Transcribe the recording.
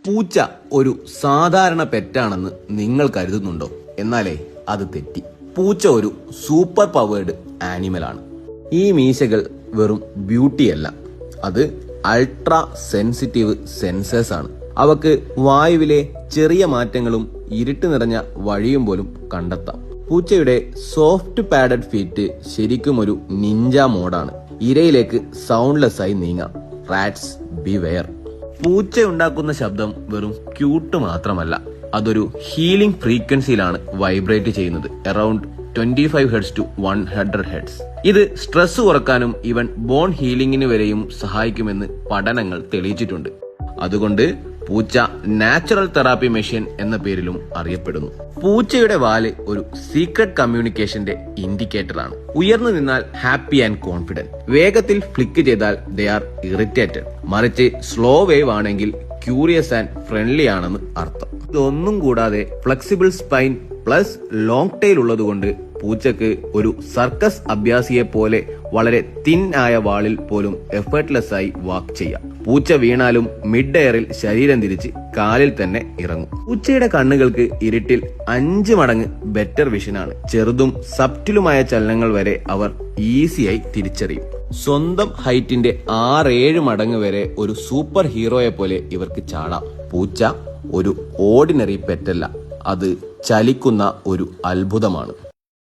പൂച്ച ഒരു സാധാരണ പെറ്റാണെന്ന് നിങ്ങൾ കരുതുന്നുണ്ടോ? എന്നാലേ അത് തെറ്റി. പൂച്ച ഒരു സൂപ്പർ പവേർഡ് ആനിമലാണ്. ഈ മീശകൾ വെറും ബ്യൂട്ടിയല്ല, അത് അൾട്രാ സെൻസിറ്റീവ് സെൻസേഴ്സ് ആണ്. അവക്ക് വായുവിലെ ചെറിയ മാറ്റങ്ങളും ഇരുട്ട് നിറഞ്ഞ വഴിയും പോലും കണ്ടെത്താം. പൂച്ചയുടെ സോഫ്റ്റ് പാഡഡ് ഫീറ്റ് ശരിക്കും ഒരു നിഞ്ച മോഡാണ്. ഇരയിലേക്ക് സൗണ്ട്ലെസ് ആയി നീങ്ങാം. Rats beware. പൂച്ച ഉണ്ടാക്കുന്ന ശബ്ദം വെറും ക്യൂട്ട് മാത്രമല്ല, അതൊരു ഹീലിംഗ് ഫ്രീക്വൻസിയിലാണ് വൈബ്രേറ്റ് ചെയ്യുന്നത്. Around 25 hertz to 100 hertz. ഇത് സ്ട്രെസ് കുറക്കാനും ഈവൻ ബോൺ ഹീലിംഗിന് വരെയും സഹായിക്കുമെന്ന് പഠനങ്ങൾ തെളിയിച്ചിട്ടുണ്ട്. അതുകൊണ്ട് പൂച്ച നാച്ചുറൽ തെറാപ്പി മെഷീൻ എന്ന പേരിലും അറിയപ്പെടുന്നു. പൂച്ചയുടെ വാല് ഒരു സീക്രട്ട് കമ്മ്യൂണിക്കേഷന്റെ ഇൻഡിക്കേറ്റർ ആണ്. ഉയർന്നു നിന്നാൽ ഹാപ്പി ആൻഡ് കോൺഫിഡന്റ്, വേഗത്തിൽ ഫ്ലിക്ക് ചെയ്താൽ ദേ ആർ ഇറിറ്റേറ്റഡ്, മറിച്ച് സ്ലോ വേവ് ആണെങ്കിൽ ക്യൂരിയസ് ആൻഡ് ഫ്രണ്ട്ലി ആണെന്ന് അർത്ഥം. ഇതൊന്നും കൂടാതെ flexible spine plus long tail ഉള്ളതുകൊണ്ട് പൂച്ചക്ക് ഒരു സർക്കസ് അഭ്യാസിയെ പോലെ വളരെ തിൻ ആയ വാളിൽ പോലും എഫേർട്ട്ലെസ് ആയി വാക്ക് ചെയ്യാം. പൂച്ച വീണാലും മിഡ് എയറിൽ ശരീരം തിരിച്ച് കാലിൽ തന്നെ ഇറങ്ങും. പൂച്ചയുടെ കണ്ണുകൾക്ക് ഇരുട്ടിൽ 5 മടങ്ങ് ബെറ്റർ വിഷനാണ്. ചെറുതും സബ്റ്റിലുമായ ചലനങ്ങൾ വരെ അവർ ഈസിയായി തിരിച്ചറിയും. സ്വന്തം ഹൈറ്റിന്റെ 6-7 മടങ്ങ് വരെ ഒരു സൂപ്പർ ഹീറോയെ പോലെ ഇവർക്ക് ചാടാം. പൂച്ച ഒരു ഓർഡിനറി പെറ്റല്ല, അത് ചലിക്കുന്ന ഒരു അത്ഭുതമാണ്.